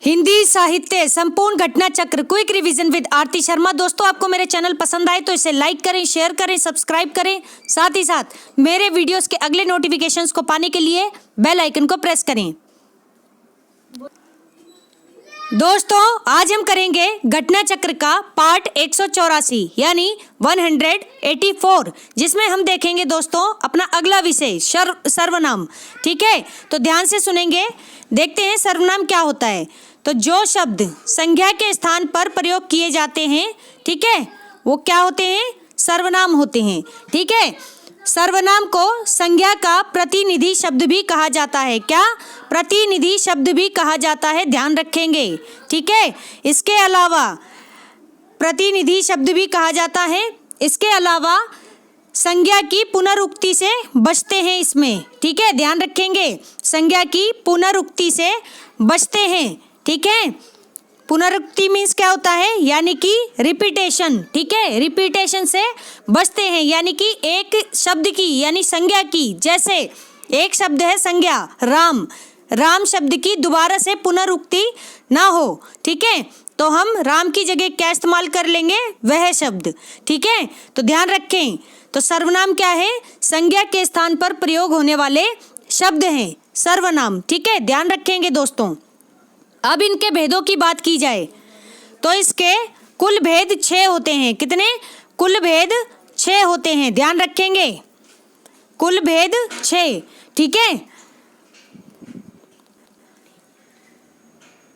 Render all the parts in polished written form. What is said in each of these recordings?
हिंदी साहित्य संपूर्ण घटना चक्र क्विक रिवीजन विद आरती शर्मा। दोस्तों, आपको मेरे चैनल पसंद आए तो इसे लाइक करें, शेयर करें, सब्सक्राइब करें। साथ ही साथ मेरे वीडियोस के अगले नोटिफिकेशंस को पाने के लिए बेल आइकन को प्रेस करें। दोस्तों, आज हम करेंगे घटना चक्र का पार्ट 184 यानी 184, जिसमें हम देखेंगे दोस्तों अपना अगला विषय सर्वनाम। ठीक है, तो ध्यान से सुनेंगे। देखते हैं सर्वनाम क्या होता है। तो जो शब्द संज्ञा के स्थान पर प्रयोग किए जाते हैं, ठीक है, वो क्या होते हैं? सर्वनाम होते हैं। ठीक है, सर्वनाम को संज्ञा का प्रतिनिधि शब्द भी कहा जाता है। क्या? प्रतिनिधि शब्द भी कहा जाता है, ध्यान रखेंगे। ठीक है, इसके अलावा प्रतिनिधि शब्द भी कहा जाता है। इसके अलावा संज्ञा की पुनरुक्ति से बचते हैं इसमें। ठीक है, ध्यान रखेंगे, संज्ञा की पुनरुक्ति से बचते हैं। ठीक है, पुनरुक्ति मीन्स क्या होता है? यानी कि रिपीटेशन। ठीक है, रिपीटेशन से बचते हैं, यानी कि एक शब्द की यानी संज्ञा की, जैसे एक शब्द है संज्ञा राम, राम शब्द की दोबारा से पुनरुक्ति ना हो। ठीक है, तो हम राम की जगह क्या इस्तेमाल कर लेंगे? वह शब्द। ठीक है, तो ध्यान रखें। तो सर्वनाम क्या है? संज्ञा के स्थान पर प्रयोग होने वाले शब्द हैं सर्वनाम। ठीक है, ध्यान रखेंगे दोस्तों। अब इनके भेदों की बात की जाए तो इसके कुल भेद 6 होते हैं। कितने? कुल भेद 6 होते हैं, ध्यान रखेंगे, कुल भेद 6। ठीक है,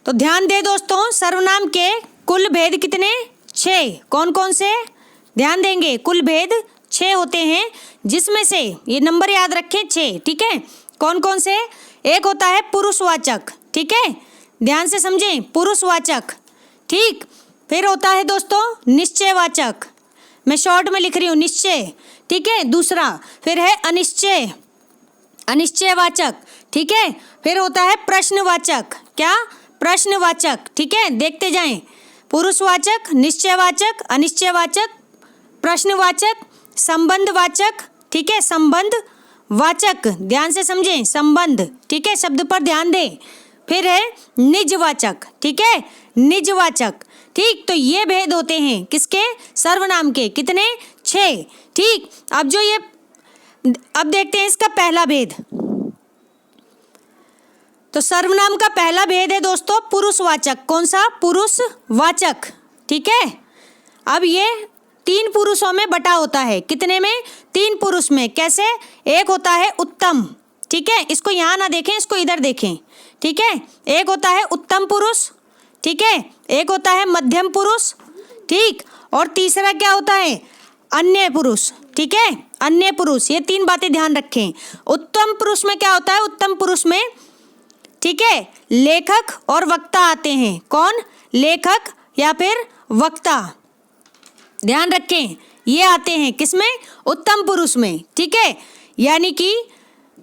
तो ध्यान दे दोस्तों, सर्वनाम के कुल भेद कितने? 6। कौन कौन से? ध्यान देंगे, कुल भेद 6 होते हैं, जिसमें से ये नंबर याद रखें 6। ठीक है, कौन कौन से? एक होता है पुरुषवाचक। ठीक है, ध्यान से समझें, पुरुषवाचक। ठीक, फिर होता है दोस्तों निश्चयवाचक, मैं शॉर्ट में लिख रही हूँ निश्चय। ठीक है, दूसरा फिर है अनिश्चय, अनिश्चयवाचक। ठीक है, फिर होता है प्रश्नवाचक। क्या? प्रश्नवाचक। ठीक है, देखते जाएं, पुरुषवाचक, निश्चयवाचक, अनिश्चयवाचक, प्रश्नवाचक, संबंधवाचक। ठीक है, संबंधवाचक, ध्यान से समझें, संबंध। ठीक है, शब्द पर ध्यान दें। फिर है निजवाचक। ठीक है, निजवाचक। ठीक, तो ये भेद होते हैं किसके? सर्वनाम के। कितने? 6। ठीक, अब देखते हैं इसका पहला भेद। तो सर्वनाम का पहला भेद है दोस्तों पुरुषवाचक। कौन सा? पुरुषवाचक। ठीक है, अब ये 3 पुरुषों में बटा होता है। कितने में? 3 पुरुष में। कैसे? एक होता है उत्तम। ठीक है, इसको यहाँ ना देखें, इसको इधर देखें। ठीक है, एक होता है उत्तम पुरुष। ठीक है, एक होता है मध्यम पुरुष। ठीक, और तीसरा क्या होता है? अन्य पुरुष। ठीक है, अन्य पुरुष। ये 3 बातें ध्यान रखें। उत्तम पुरुष में क्या होता है? उत्तम पुरुष में, ठीक है, लेखक और वक्ता आते हैं। कौन? लेखक या फिर वक्ता, ध्यान रखें, ये आते हैं किसमें? उत्तम पुरुष में। ठीक है, यानी कि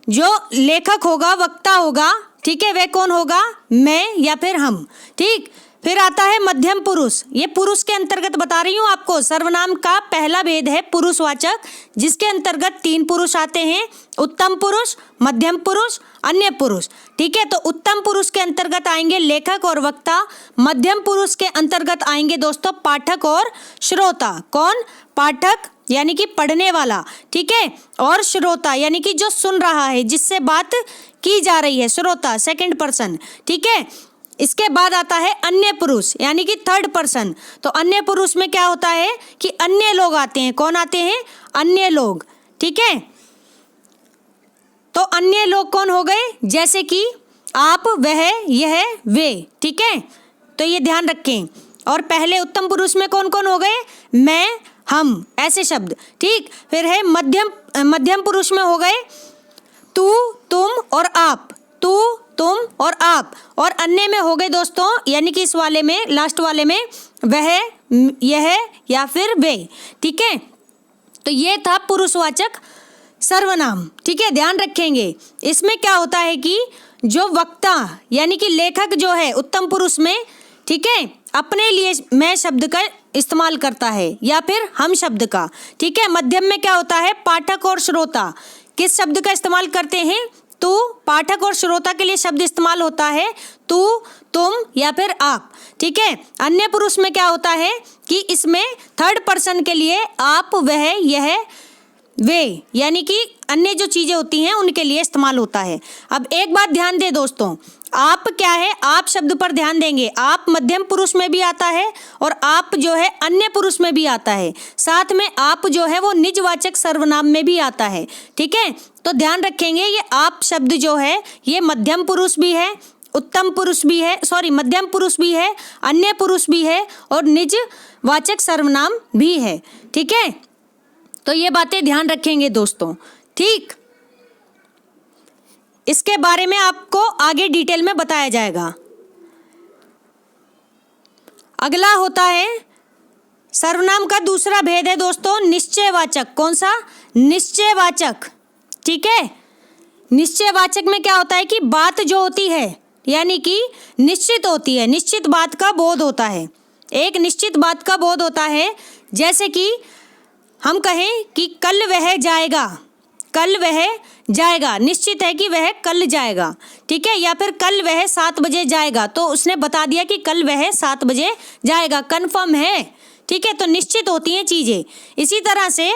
जो लेखक होगा, वक्ता होगा, ठीक है, वह कौन होगा? मैं या फिर हम। ठीक, फिर आता है मध्यम पुरुष। ये पुरुष के अंतर्गत बता रही हूँ आपको। सर्वनाम का पहला भेद है पुरुषवाचक, जिसके अंतर्गत 3 पुरुष आते हैं, उत्तम पुरुष, मध्यम पुरुष, अन्य पुरुष। ठीक है, तो उत्तम पुरुष के अंतर्गत आएंगे लेखक और वक्ता, मध्यम पुरुष के अंतर्गत आएंगे दोस्तों पाठक और श्रोता। कौन? पाठक यानी कि पढ़ने वाला, ठीक है, और श्रोता यानी कि जो सुन रहा है, जिससे बात की जा रही है, श्रोता, सेकंड पर्सन। ठीक है, इसके बाद आता है अन्य पुरुष यानी कि थर्ड पर्सन। तो अन्य पुरुष में क्या होता है कि अन्य लोग आते हैं। कौन आते हैं? अन्य लोग। ठीक है, तो अन्य लोग कौन हो गए? जैसे कि आप, वह, यह, वे। ठीक है, तो ये ध्यान रखें। और पहले उत्तम पुरुष में कौन कौन हो गए? मैं, हम, ऐसे शब्द। ठीक, फिर है मध्यम पुरुष में हो गए तू, तुम और आप। तू, तुम और आप। और अन्य में हो गए दोस्तों, यानी कि इस वाले में, लास्ट वाले में, वह, यह या फिर वे। ठीक है, तो ये था पुरुषवाचक सर्वनाम। ठीक है, ध्यान रखेंगे। इसमें क्या होता है कि जो वक्ता यानी कि लेखक जो है उत्तम पुरुष में, ठीक है, अपने लिए मैं शब्द का इस्तेमाल करता है या फिर हम शब्द का। ठीक है, मध्यम में क्या होता है? पाठक और श्रोता किस शब्द का इस्तेमाल करते हैं? तू पाठक और श्रोता के लिए शब्द इस्तेमाल होता है तू, तुम या फिर आप, ठीक है। अन्य पुरुष में क्या होता है कि इसमें थर्ड पर्सन के लिए आप, वह, यह, वे, यानी कि अन्य जो चीजें होती हैं उनके लिए इस्तेमाल होता है। अब एक बात ध्यान दे दोस्तों, आप क्या है, आप शब्द पर ध्यान देंगे। आप मध्यम पुरुष में भी आता है और आप जो है अन्य पुरुष में भी आता है, साथ में आप जो है वो निजवाचक सर्वनाम में भी आता है, ठीक है। तो ध्यान रखेंगे ये आप शब्द जो है ये मध्यम पुरुष भी है, उत्तम पुरुष भी है, मध्यम पुरुष भी है, अन्य पुरुष भी है और निजवाचक सर्वनाम भी है, ठीक है। तो ये बातें ध्यान रखेंगे दोस्तों, ठीक। इसके बारे में आपको आगे डिटेल में बताया जाएगा। अगला होता है सर्वनाम का दूसरा भेद है दोस्तों निश्चयवाचक। कौन सा? निश्चयवाचक, ठीक है। निश्चयवाचक में क्या होता है कि बात जो होती है यानी कि निश्चित होती है, निश्चित बात का बोध होता है, एक निश्चित बात का बोध होता है। जैसे कि हम कहें कि कल वह जाएगा, कल वह जाएगा, निश्चित है कि वह कल जाएगा, ठीक है। या फिर कल वह 7 बजे जाएगा, तो उसने बता दिया कि कल वह 7 बजे जाएगा, कन्फर्म है, ठीक है। तो निश्चित होती हैं चीजें। इसी तरह से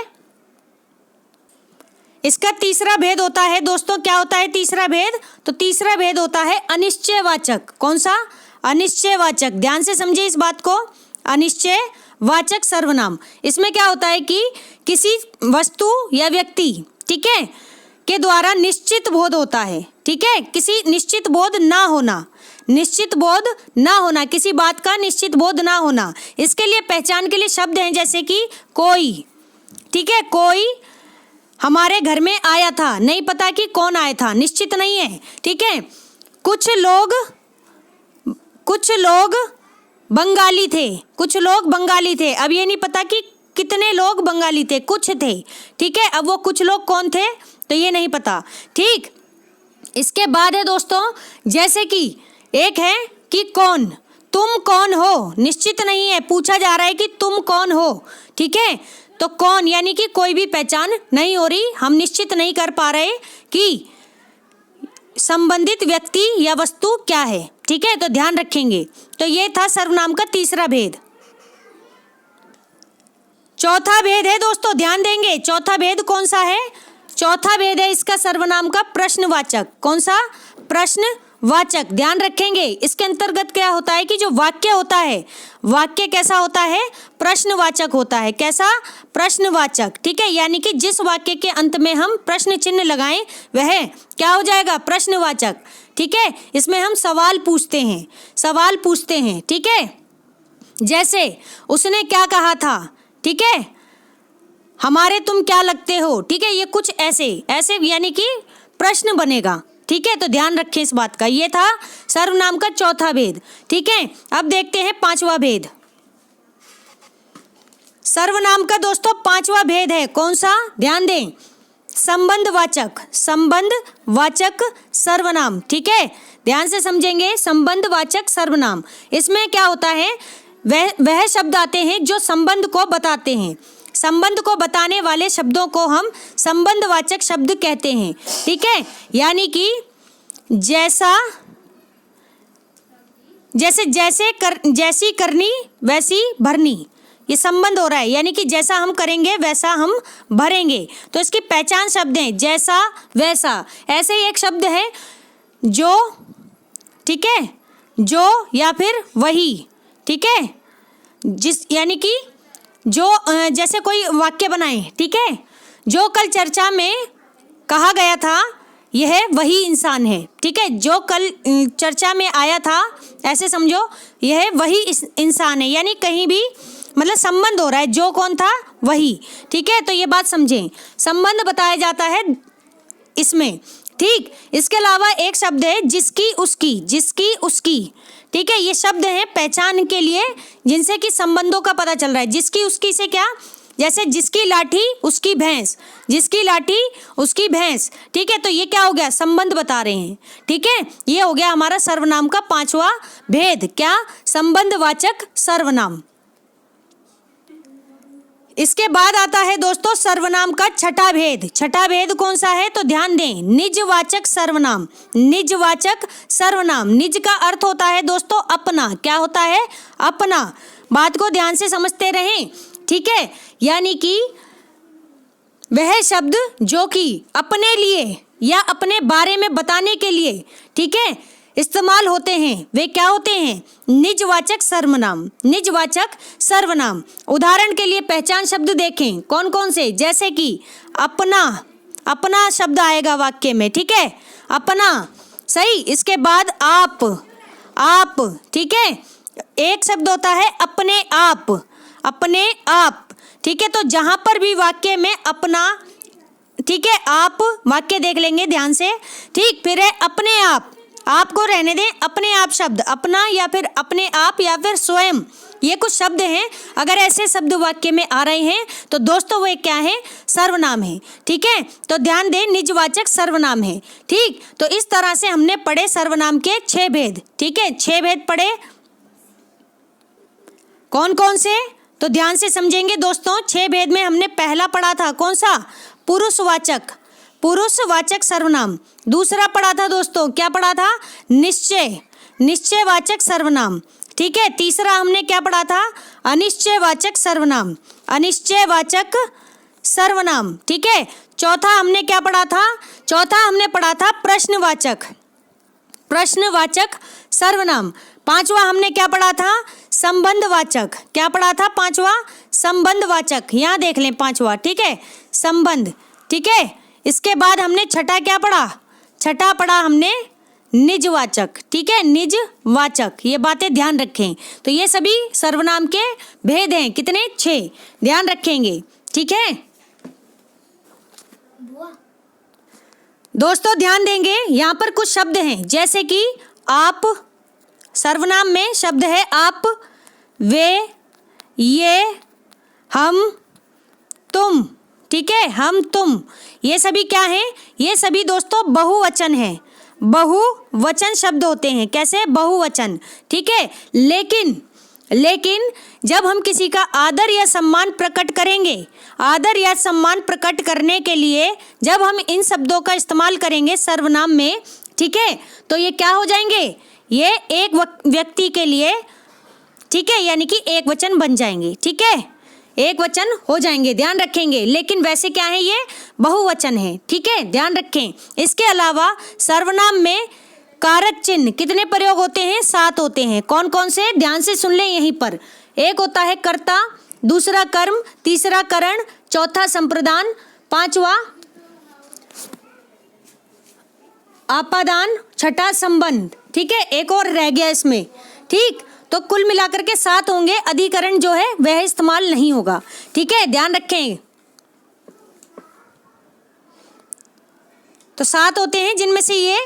इसका तीसरा भेद होता है दोस्तों, क्या होता है तीसरा भेद? तो तीसरा भेद होता है अनिश्चयवाचक। कौन सा? अनिश्चयवाचक। ध्यान से समझिए इस बात को। अनिश्चयवाचक सर्वनाम, इसमें क्या होता है कि किसी वस्तु या व्यक्ति, ठीक है, के द्वारा निश्चित बोध होता है, ठीक है। किसी निश्चित बोध ना होना, निश्चित बोध ना होना, किसी बात का निश्चित बोध ना होना। इसके लिए पहचान के लिए शब्द हैं जैसे कि कोई, ठीक है, कोई हमारे घर में आया था, नहीं पता कि कौन आया था, निश्चित नहीं है, ठीक है। कुछ लोग बंगाली थे, कुछ लोग बंगाली थे, अब ये नहीं पता कि कितने लोग बंगाली थे, कुछ थे, ठीक है। अब वो कुछ लोग कौन थे तो ये नहीं पता, ठीक। इसके बाद है दोस्तों जैसे कि एक है कि कौन, तुम कौन हो, निश्चित नहीं है, पूछा जा रहा है कि तुम कौन हो, ठीक है। तो कौन यानी कि कोई भी पहचान नहीं हो रही, हम निश्चित नहीं कर पा रहे कि संबंधित व्यक्ति या वस्तु क्या है, ठीक है। तो ध्यान रखेंगे। तो ये था सर्वनाम का तीसरा भेद। चौथा भेद है दोस्तों, ध्यान देंगे, चौथा भेद कौन सा है? चौथा भेद है इसका सर्वनाम का प्रश्नवाचक। कौन सा? प्रश्नवाचक। ध्यान रखेंगे, इसके अंतर्गत क्या होता है कि जो वाक्य होता है, वाक्य कैसा होता है? प्रश्नवाचक होता है। कैसा? प्रश्नवाचक, ठीक है। यानी कि जिस वाक्य के अंत में हम प्रश्न चिन्ह लगाएं वह क्या हो जाएगा? प्रश्नवाचक, ठीक है। इसमें हम सवाल पूछते हैं, सवाल पूछते हैं, ठीक है। जैसे उसने क्या कहा था, ठीक है, हमारे तुम क्या लगते हो, ठीक है। ये कुछ ऐसे ऐसे यानी कि प्रश्न बनेगा, ठीक है। तो ध्यान रखें इस बात का। ये था सर्वनाम का चौथा भेद, ठीक है। अब देखते हैं पांचवा भेद। सर्वनाम का दोस्तों पांचवा भेद है कौन सा? ध्यान दें, संबंधवाचक, संबंधवाचक सर्वनाम, ठीक है। ध्यान से समझेंगे, संबंधवाचक सर्वनाम। इसमें क्या होता है, वह शब्द आते हैं जो संबंध को बताते हैं, संबंध को बताने वाले शब्दों को हम संबंधवाचक शब्द कहते हैं, ठीक है। यानी कि जैसी करनी वैसी भरनी, ये संबंध हो रहा है, यानी कि जैसा हम करेंगे वैसा हम भरेंगे। तो इसकी पहचान शब्द हैं जैसा, वैसा। ऐसे ही एक शब्द है जो, ठीक है, जो या फिर वही, ठीक है। यानी कि जो, जैसे कोई वाक्य बनाए, ठीक है, जो कल चर्चा में कहा गया था यह वही इंसान है, ठीक है। जो कल चर्चा में आया था, ऐसे समझो, यह वही इंसान है, यानी कहीं भी मतलब संबंध हो रहा है, जो कौन था वही, ठीक है। तो ये बात समझें, संबंध बताया जाता है इसमें, ठीक। इसके अलावा एक शब्द है जिसकी उसकी, जिसकी उसकी, ठीक है। ये शब्द हैं पहचान के लिए जिनसे कि संबंधों का पता चल रहा है। जिसकी उसकी से क्या, जैसे जिसकी लाठी उसकी भैंस, जिसकी लाठी उसकी भैंस, ठीक है। तो ये क्या हो गया? संबंध बता रहे हैं, ठीक है। ये हो गया हमारा सर्वनाम का पांचवा भेद, क्या? संबंधवाचक सर्वनाम। इसके बाद आता है दोस्तों सर्वनाम का छठा भेद। छठा भेद कौन सा है तो ध्यान दें, निजवाचक सर्वनाम। निजवाचक सर्वनाम, निज का अर्थ होता है दोस्तों अपना। क्या होता है? अपना। बात को ध्यान से समझते रहें, ठीक है। यानी कि वह शब्द जो कि अपने लिए या अपने बारे में बताने के लिए, ठीक है, इस्तेमाल होते हैं, वे क्या होते हैं? निजवाचक सर्वनाम। निजवाचक सर्वनाम। उदाहरण के लिए पहचान शब्द देखें कौन कौन से, जैसे कि अपना। अपना शब्द आएगा वाक्य में, ठीक है, अपना, सही। इसके बाद आप। आप, ठीक है। एक शब्द होता है अपने आप। अपने आप, ठीक है। तो जहां पर भी वाक्य में अपना, ठीक है, आप वाक्य देख लेंगे ध्यान से, ठीक। फिर है अपने आप, आपको रहने दें, अपने आप शब्द, अपना या फिर अपने आप या फिर स्वयं, ये कुछ शब्द हैं। अगर ऐसे शब्द वाक्य में आ रहे हैं तो दोस्तों वे क्या है? सर्वनाम है, ठीक है। तो ध्यान दें, निजवाचक सर्वनाम है, ठीक। तो इस तरह से हमने पढ़े सर्वनाम के 6 भेद, ठीक है। 6 भेद पढ़े, कौन कौन से तो ध्यान से समझेंगे दोस्तों। 6 भेद में हमने पहला पढ़ा था कौन सा? पुरुषवाचक। पुरुषवाचक सर्वनाम। दूसरा पढ़ा था दोस्तों, क्या पढ़ा था? निश्चय। निश्चयवाचक सर्वनाम, ठीक है। तीसरा हमने क्या पढ़ा था? अनिश्चयवाचक सर्वनाम। अनिश्चयवाचक सर्वनाम, ठीक है। चौथा हमने क्या पढ़ा था? चौथा हमने पढ़ा था प्रश्नवाचक। प्रश्नवाचक सर्वनाम। पांचवा हमने क्या पढ़ा था? संबंधवाचक। क्या पढ़ा था? पांचवा संबंधवाचक। यहाँ देख लें पांचवा, ठीक है, संबंध, ठीक है। इसके बाद हमने छठा क्या पढ़ा? छठा पढ़ा हमने निजवाचक, ठीक है, निजवाचक। ये बातें ध्यान रखें। तो ये सभी सर्वनाम के भेद हैं, कितने? 6, ध्यान रखेंगे, ठीक है दोस्तों। ध्यान देंगे, यहाँ पर कुछ शब्द हैं, जैसे कि आप। सर्वनाम में शब्द है आप, वे, ये, हम, तुम, ठीक है, हम, तुम। ये सभी क्या हैं? ये सभी दोस्तों बहुवचन हैं। बहुवचन शब्द होते हैं। कैसे? बहुवचन, ठीक है। लेकिन जब हम किसी का आदर या सम्मान प्रकट करेंगे, आदर या सम्मान प्रकट करने के लिए जब हम इन शब्दों का इस्तेमाल करेंगे सर्वनाम में, ठीक है, तो ये क्या हो जाएंगे? ये एक व्यक्ति के लिए, ठीक है, यानी कि एक वचन बन जाएंगे, ठीक है, एक वचन हो जाएंगे, ध्यान रखेंगे। लेकिन वैसे क्या है? ये बहुवचन है, ठीक है, ध्यान रखें। इसके अलावा सर्वनाम में कारक चिन्ह कितने प्रयोग होते हैं? 7 होते हैं। कौन कौन से? ध्यान से सुन लें यहीं पर। एक होता है कर्ता, दूसरा कर्म, तीसरा करण, चौथा संप्रदान, पांचवा आपादान, छठा संबंध, ठीक है। एक और रह गया इसमें, ठीक। तो कुल मिलाकर के 7 होंगे। अधिकरण जो है वह इस्तेमाल नहीं होगा, ठीक है, ध्यान रखें। तो 7 होते हैं, जिनमें से ये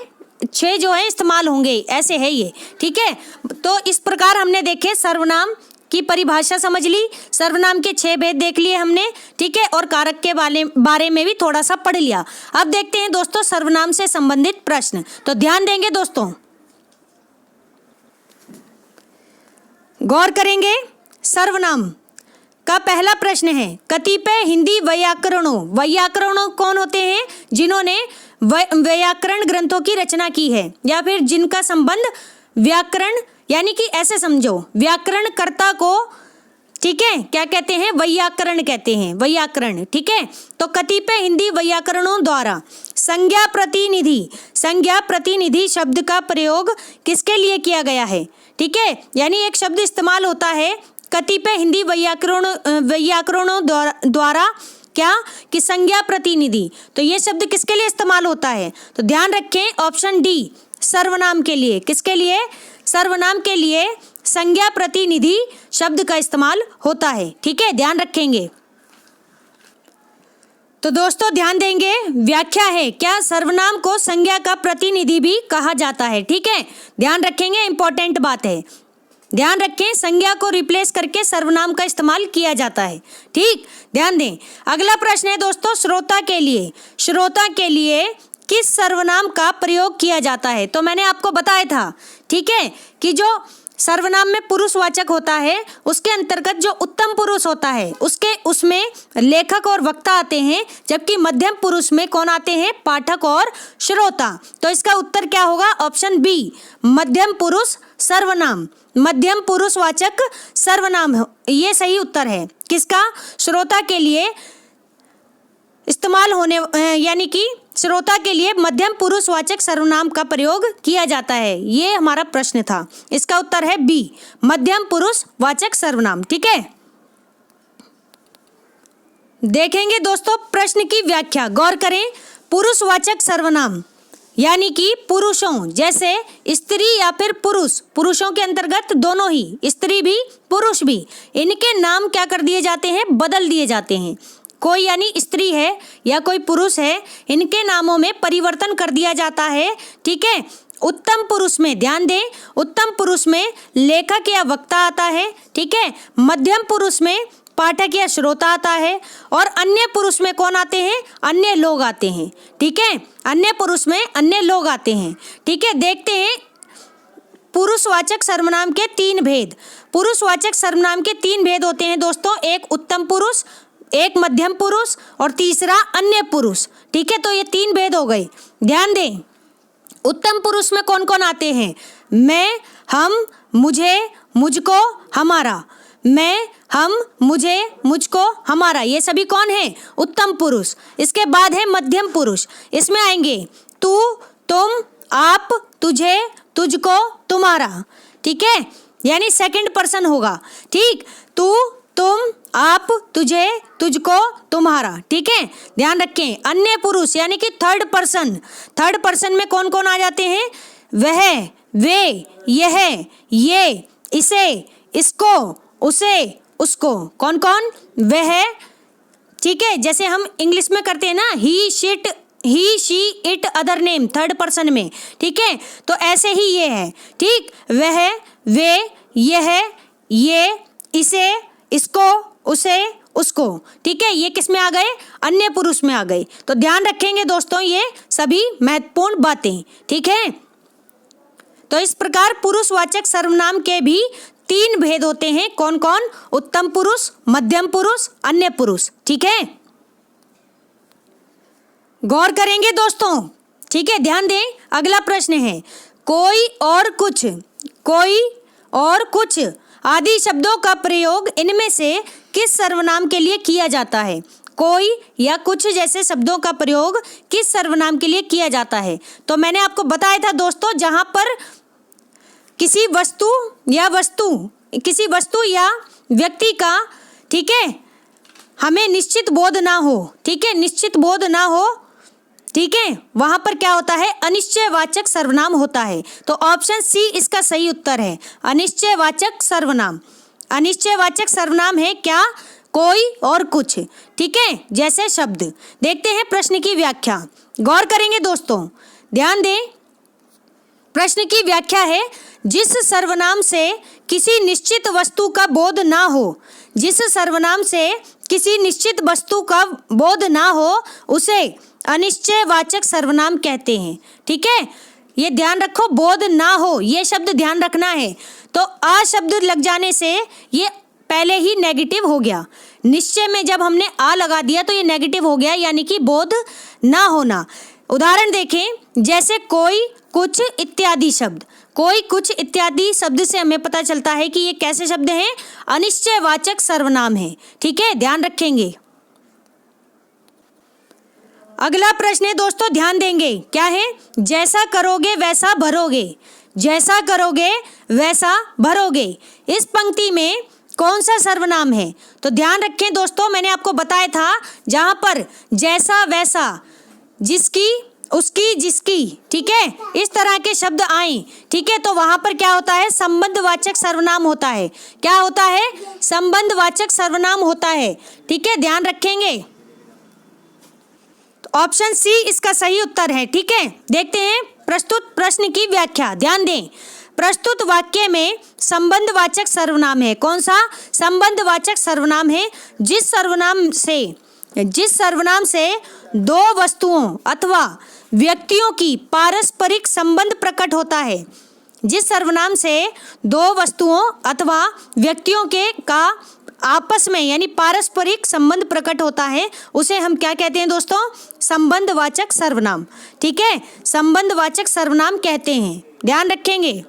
6 जो है इस्तेमाल होंगे, ऐसे है ये, ठीक है। तो इस प्रकार हमने देखे सर्वनाम की परिभाषा समझ ली, सर्वनाम के 6 भेद देख लिए हमने, ठीक है, और कारक के बारे में भी थोड़ा सा पढ़ लिया। अब देखते हैं दोस्तों सर्वनाम से संबंधित प्रश्न। तो ध्यान देंगे दोस्तों, गौर करेंगे। सर्वनाम का पहला प्रश्न है, कतिपय हिंदी वैयाकरणों। वैयाकरणों कौन होते हैं? जिन्होंने वैयाकरण ग्रंथों की रचना की है, या फिर जिनका संबंध व्याकरण, यानी कि ऐसे समझो, व्याकरणकर्ता को, ठीक है, क्या कहते हैं? वैयाकरण कहते हैं, वैयाकरण, ठीक है। तो कतिपय हिंदी वैयाकरणों द्वारा संज्ञा प्रतिनिधि, संज्ञा प्रतिनिधि शब्द का प्रयोग किसके लिए किया गया है? ठीक है, यानी एक शब्द इस्तेमाल होता है कतिपय हिंदी वैयाकरणों द्वारा क्या कि संज्ञा प्रतिनिधि। तो ये शब्द किसके लिए इस्तेमाल होता है? तो ध्यान रखें, ऑप्शन डी, सर्वनाम के लिए। किसके लिए? सर्वनाम के लिए संज्ञा प्रतिनिधि शब्द का इस्तेमाल होता है, ठीक है, ध्यान रखेंगे। तो दोस्तों ध्यान देंगे, व्याख्या है क्या सर्वनाम को संज्ञा का प्रतिनिधि भी कहा जाता है, ठीक है, ध्यान रखेंगे, इंपॉर्टेंट बात है, ध्यान रखें, संज्ञा को रिप्लेस करके सर्वनाम का इस्तेमाल किया जाता है, ठीक, ध्यान दें। अगला प्रश्न है दोस्तों, श्रोता के लिए, श्रोता के लिए किस सर्वनाम का प्रयोग किया जाता है? तो मैंने आपको बताया था, ठीक है, कि जो सर्वनाम में पुरुषवाचक होता है, उसके अंतर्गत जो उत्तम पुरुष होता है उसमें लेखक और वक्ता आते हैं, जबकि मध्यम पुरुष में कौन आते हैं? पाठक और श्रोता। तो इसका उत्तर क्या होगा? ऑप्शन बी, मध्यम पुरुष सर्वनाम, मध्यम पुरुषवाचक सर्वनाम, ये सही उत्तर है। किसका? श्रोता के लिए इस्तेमाल होने यानी कि श्रोता के लिए मध्यम पुरुषवाचक सर्वनाम का प्रयोग किया जाता है। ये हमारा प्रश्न था। इसका उत्तर है बी, मध्यम पुरुषवाचक सर्वनाम। ठीक है, देखेंगे दोस्तों प्रश्न की व्याख्या। गौर करें, पुरुषवाचक सर्वनाम यानी कि पुरुषों जैसे स्त्री या फिर पुरुष, पुरुषों के अंतर्गत दोनों ही, स्त्री भी पुरुष भी, इनके नाम क्या कर दिए जाते हैं? बदल दिए जाते हैं। कोई यानी स्त्री है या कोई पुरुष है, इनके नामों में परिवर्तन कर दिया जाता है। ठीक है, उत्तम पुरुष में ध्यान दें, उत्तम पुरुष में लेखक या वक्ता आता है। ठीक है, मध्यम पुरुष में पाठक या श्रोता आता है, और अन्य पुरुष में कौन आते हैं? अन्य लोग आते हैं। ठीक है, अन्य पुरुष में अन्य लोग आते हैं। ठीक है, देखते हैं पुरुषवाचक सर्वनाम के 3 भेद। पुरुषवाचक सर्वनाम के 3 भेद होते हैं दोस्तों, एक उत्तम पुरुष, एक मध्यम पुरुष और तीसरा अन्य पुरुष। ठीक है, तो ये 3 भेद हो गए। ध्यान दें, उत्तम पुरुष में कौन कौन आते हैं? मैं, हम, मुझे, मुझको, हमारा। मैं, हम, मुझे, मुझको, हमारा, ये सभी कौन है? उत्तम पुरुष। इसके बाद है मध्यम पुरुष, इसमें आएंगे तू, तुम, आप, तुझे, तुझको, तुम्हारा। ठीक है, यानी सेकंड पर्सन होगा। ठीक, तू, तुम, आप, तुझे, तुझको, तुम्हारा। ठीक है, ध्यान रखें। अन्य पुरुष यानी कि थर्ड पर्सन, थर्ड पर्सन में कौन कौन आ जाते हैं? वह, वे, यह, ये, इसे, इसको, उसे, उसको। कौन कौन? वह। ठीक है, जैसे हम इंग्लिश में करते हैं ना, he, she it, he, she, it, other name, third person में। ठीक है, तो ऐसे ही ये है। ठीक, वह, वे, यह, ये, इसे, इसको, उसे, उसको। ठीक है, ये किस में आ गए? अन्य पुरुष में आ गए। तो ध्यान रखेंगे दोस्तों ये सभी महत्वपूर्ण बातें। ठीक है, तो इस प्रकार पुरुषवाचक सर्वनाम के भी 3 भेद होते हैं। कौन कौन? उत्तम पुरुष, मध्यम पुरुष, अन्य पुरुष। ठीक है, गौर करेंगे दोस्तों। ठीक है, ध्यान दें, अगला प्रश्न है, कोई और कुछ, कोई और कुछ आदि शब्दों का प्रयोग इनमें से किस सर्वनाम के लिए किया जाता है? कोई या कुछ जैसे शब्दों का प्रयोग किस सर्वनाम के लिए किया जाता है? तो मैंने आपको बताया था दोस्तों, जहां पर किसी वस्तु या व्यक्ति का, ठीक है, हमें निश्चित बोध ना हो, ठीक है, निश्चित बोध ना हो, ठीक है, वहां पर क्या होता है? अनिश्चयवाचक सर्वनाम होता है। तो ऑप्शन सी इसका सही उत्तर है, अनिश्चयवाचक सर्वनाम। अनिश्चयवाचक सर्वनाम है क्या? कोई और कुछ। ठीक है, जैसे शब्द। देखते हैं प्रश्न की व्याख्या। गौर करेंगे दोस्तों, ध्यान दें, प्रश्न की व्याख्या है, जिस सर्वनाम से किसी निश्चित वस्तु का बोध ना हो, जिस सर्वनाम से किसी निश्चित वस्तु का बोध ना हो, उसे अनिश्चयवाचक सर्वनाम कहते हैं। ठीक है, ये ध्यान रखो, बोध ना हो, ये शब्द ध्यान रखना है। तो आ शब्द लग जाने से ये पहले ही नेगेटिव हो गया। निश्चय में जब हमने आ लगा दिया तो ये नेगेटिव हो गया, यानी कि बोध ना होना। उदाहरण देखें, जैसे कोई, कुछ इत्यादि शब्द। कोई, कुछ इत्यादि शब्द से हमें पता चलता है कि ये कैसे शब्द हैं? अनिश्चयवाचक सर्वनाम है। ठीक है, ध्यान रखेंगे। अगला प्रश्न है दोस्तों, ध्यान देंगे, क्या है? जैसा करोगे वैसा भरोगे, जैसा करोगे वैसा भरोगे। इस पंक्ति में कौन सा सर्वनाम है? तो ध्यान रखें दोस्तों, मैंने आपको बताया था, जहां पर जैसा वैसा, जिसकी, उसकी, जिसकी, ठीक है, इस तरह के शब्द आए, ठीक है, तो वहां पर क्या होता है? संबंधवाचक सर्वनाम होता है। क्या होता है? संबंधवाचक सर्वनाम होता है। ठीक है, ध्यान रखेंगे। ऑप्शन सी इसका सही उत्तर है। ठीक है, देखते हैं प्रस्तुत प्रश्न की व्याख्या। ध्यान दें, प्रस्तुत वाक्य में संबंधवाचक सर्वनाम है। कौन सा? संबंधवाचक सर्वनाम है जिस सर्वनाम से दो वस्तुओं अथवा व्यक्तियों की पारस्परिक संबंध प्रकट होता है। जिस सर्वनाम से दो वस्तुओं अथवा व्यक्तियों के का आपस में यानी पारस्परिक संबंध प्रकट होता है उसे हम क्या कहते हैं दोस्तों? संबंधवाचक सर्वनाम। ठीक है, संबंधवाचक सर्वनाम कहते हैं, ध्यान रखेंगे।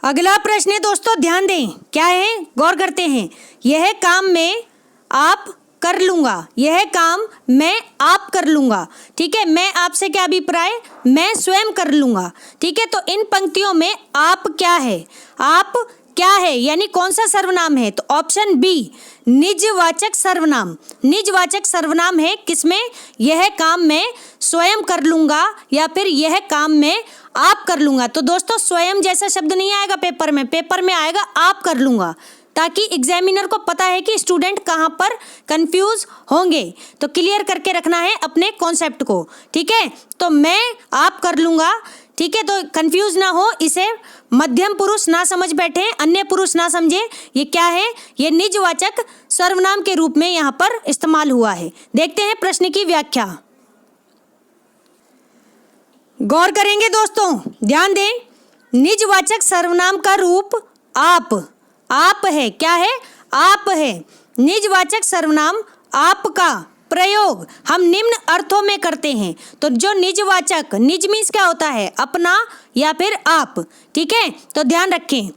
अगला प्रश्न है दोस्तों, ध्यान दें, क्या है, गौर करते हैं। यह काम मैं आप कर लूंगा, यह काम मैं आप कर लूंगा। ठीक है, मैं आपसे क्या अभिप्राय? मैं स्वयं कर लूंगा। ठीक है, तो इन पंक्तियों में आप क्या है? आप क्या है यानी कौन सा सर्वनाम है? तो ऑप्शन बी, निजवाचक सर्वनाम। निजवाचक सर्वनाम है किसमें? यह काम मैं स्वयं कर लूंगा या फिर यह काम मैं आप कर लूंगा। तो दोस्तों स्वयं जैसा शब्द नहीं आएगा पेपर में आएगा आप कर लूंगा, ताकि एग्जामिनर को पता है कि स्टूडेंट कहाँ पर कंफ्यूज होंगे। तो क्लियर करके रखना है अपने कॉन्सेप्ट को। ठीक है, तो मैं आप कर लूंगा। ठीक है, तो कंफ्यूज ना हो, इसे मध्यम पुरुष ना समझ बैठे, अन्य पुरुष ना समझे। ये क्या है? ये निजवाचक सर्वनाम के रूप में यहाँ पर इस्तेमाल हुआ है। देखते हैं प्रश्न की व्याख्या, गौर करेंगे दोस्तों, ध्यान दें। निजवाचक सर्वनाम का रूप आप है। क्या है? आप है। निजवाचक सर्वनाम आप का प्रयोग हम निम्न अर्थों में करते हैं। तो जो निजवाचक, निज मीन्स क्या होता है? अपना या फिर आप। ठीक है, तो ध्यान रखें।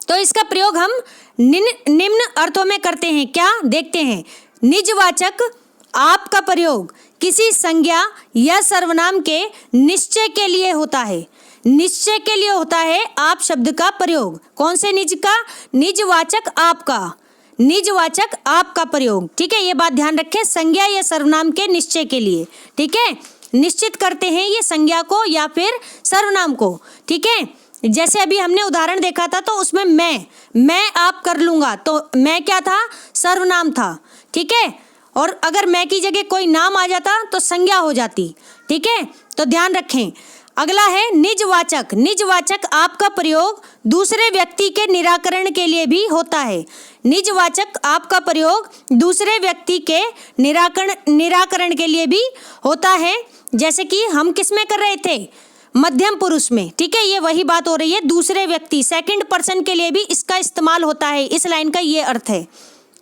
तो इसका प्रयोग हम निम्न अर्थों में करते हैं। क्या? देखते हैं। निजवाचक आप का प्रयोग किसी संज्ञा या सर्वनाम के निश्चय के लिए होता है। निश्चय के लिए होता है आप शब्द का प्रयोग। कौन से निज का? निजवाचक आप का। निजवाचक आप का प्रयोग। ठीक है, ये बात ध्यान रखें, संज्ञा या सर्वनाम के निश्चय के लिए। ठीक है, निश्चित करते हैं ये संज्ञा को या फिर सर्वनाम को। ठीक है, जैसे अभी हमने उदाहरण देखा था, तो उसमें मैं आप कर लूंगा, तो मैं क्या था? सर्वनाम था। ठीक है, और अगर मैं की जगह कोई नाम आ जाता तो संज्ञा हो जाती। ठीक है, तो ध्यान रखें। अगला है निजवाचक। निजवाचक आप का प्रयोग दूसरे व्यक्ति के निराकरण के लिए भी होता है। निजवाचक आप का प्रयोग दूसरे व्यक्ति के निराकरण के लिए भी होता है। जैसे कि हम किस में कर रहे थे? मध्यम पुरुष में। ठीक है, ये वही बात हो रही है, दूसरे व्यक्ति, सेकंड पर्सन के लिए भी इसका इस्तेमाल होता है। इस लाइन का ये अर्थ है,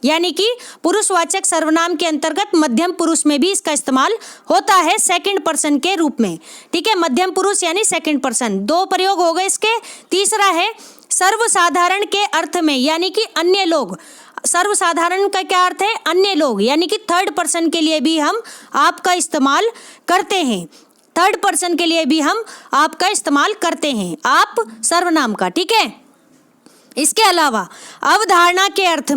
यानी कि पुरुषवाचक सर्वनाम के अंतर्गत मध्यम पुरुष में भी इसका इस्तेमाल होता है सेकंड पर्सन के रूप में। ठीक है, मध्यम पुरुष यानी सेकंड पर्सन। दो प्रयोग हो गए इसके। तीसरा है सर्वसाधारण के अर्थ में, यानी कि अन्य लोग। सर्वसाधारण का क्या अर्थ है? अन्य लोग, यानी कि थर्ड पर्सन के लिए भी हम आपका इस्तेमाल करते हैं। थर्ड पर्सन के लिए भी हम आपका इस्तेमाल करते हैं, आप सर्वनाम का। ठीक है, इसके अलावा अवधारणा के अर्थ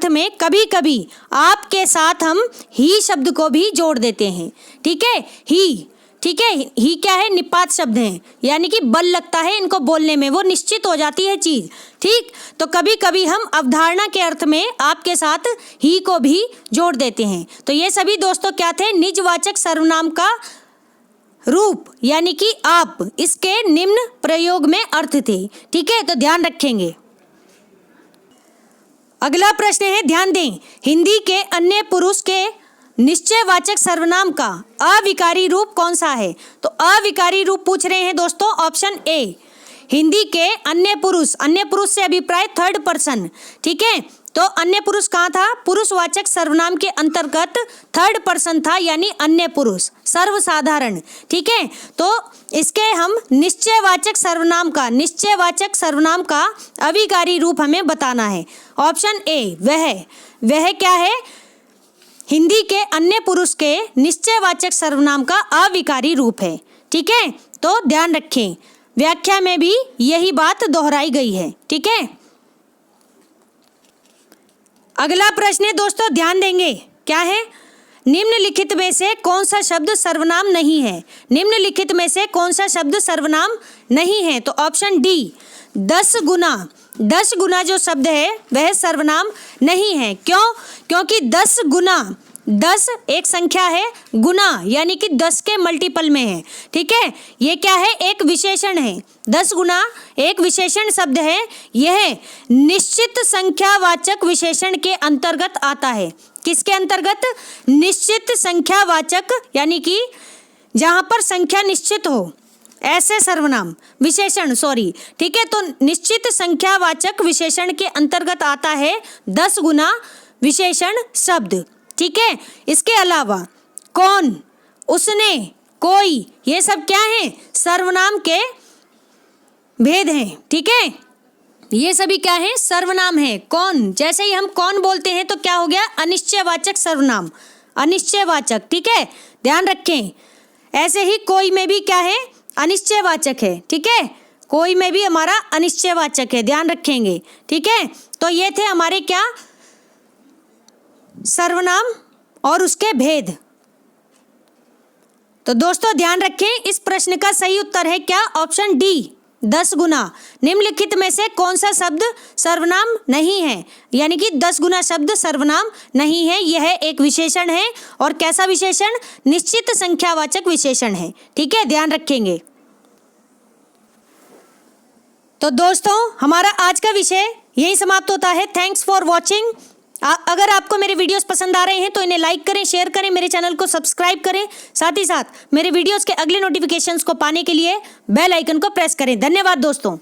में कभी कभी आपके साथ हम ही शब्द को भी जोड़ देते हैं। ठीक है, ही। ठीक है, ही क्या है? निपात शब्द हैं, यानी कि बल लगता है इनको बोलने में, वो निश्चित हो जाती है चीज। ठीक, तो कभी कभी हम अवधारणा के अर्थ में आपके साथ ही को भी जोड़ देते हैं। तो ये सभी दोस्तों क्या थे? निजवाचक सर्वनाम का रूप, यानी कि आप, इसके निम्न प्रयोग में अर्थ थे। ठीक है, तो ध्यान रखेंगे। अगला प्रश्न है, ध्यान दें। हिंदी के अन्य पुरुष के निश्चयवाचक सर्वनाम का अविकारी रूप कौन सा है? तो अविकारी रूप पूछ रहे हैं दोस्तों, ऑप्शन ए। हिंदी के अन्य पुरुष से अभिप्राय थर्ड पर्सन। ठीक है, तो अन्य पुरुष कहाँ था? पुरुषवाचक सर्वनाम के अंतर्गत थर्ड पर्सन था, यानी अन्य पुरुष, सर्वसाधारण। ठीक है, तो इसके हम निश्चयवाचक सर्वनाम का अविकारी रूप हमें बताना है। ऑप्शन ए, वह क्या है? हिंदी के अन्य पुरुष के निश्चयवाचक सर्वनाम का अविकारी रूप है। ठीक है, तो ध्यान रखें, व्याख्या में भी यही बात दोहराई गई है। ठीक है, अगला प्रश्न है दोस्तों, ध्यान देंगे, क्या है? निम्नलिखित में से कौन सा शब्द सर्वनाम नहीं है? निम्नलिखित में से कौन सा शब्द सर्वनाम नहीं है? तो ऑप्शन डी, 10 गुना। 10 गुना जो शब्द है वह सर्वनाम नहीं है। क्यों? क्योंकि 10 गुना, 10 एक संख्या है, गुना यानी कि 10 के मल्टीपल में है। ठीक है, ये क्या है? एक विशेषण है। 10 गुना एक विशेषण शब्द है, यह निश्चित संख्यावाचक विशेषण के अंतर्गत आता है। किसके अंतर्गत? निश्चित संख्यावाचक, यानी कि जहां पर संख्या निश्चित हो ऐसे सर्वनाम विशेषण सॉरी, ठीक है। तो निश्चित संख्यावाचक विशेषण के अंतर्गत आता है 10 गुना विशेषण शब्द, ठीक है। इसके अलावा कौन, उसने, कोई, ये सब क्या है? सर्वनाम के भेद हैं, ठीक है। ये सभी क्या है? सर्वनाम है। कौन, जैसे ही हम कौन बोलते हैं तो क्या हो गया? अनिश्चयवाचक सर्वनाम, अनिश्चयवाचक, ठीक है, ध्यान रखें। ऐसे ही कोई में भी क्या है? अनिश्चयवाचक है, ठीक है। कोई में भी हमारा अनिश्चयवाचक है, ध्यान रखेंगे, ठीक है। तो ये थे हमारे क्या? सर्वनाम और उसके भेद। तो दोस्तों ध्यान रखें, इस प्रश्न का सही उत्तर है क्या? ऑप्शन डी, 10 गुना। निम्नलिखित में से कौन सा शब्द सर्वनाम नहीं है? यानी कि 10 गुना शब्द सर्वनाम नहीं है। यह एक विशेषण है, और कैसा विशेषण? निश्चित संख्यावाचक विशेषण है, ठीक है, ध्यान रखेंगे। तो दोस्तों हमारा आज का विषय यही समाप्त होता है। Thanks for watching. अगर आपको मेरे वीडियोस पसंद आ रहे हैं तो इन्हें लाइक करें, शेयर करें, मेरे चैनल को सब्सक्राइब करें। साथ ही साथ मेरे वीडियोस के अगले नोटिफिकेशंस को पाने के लिए बेल आइकन को प्रेस करें। धन्यवाद दोस्तों।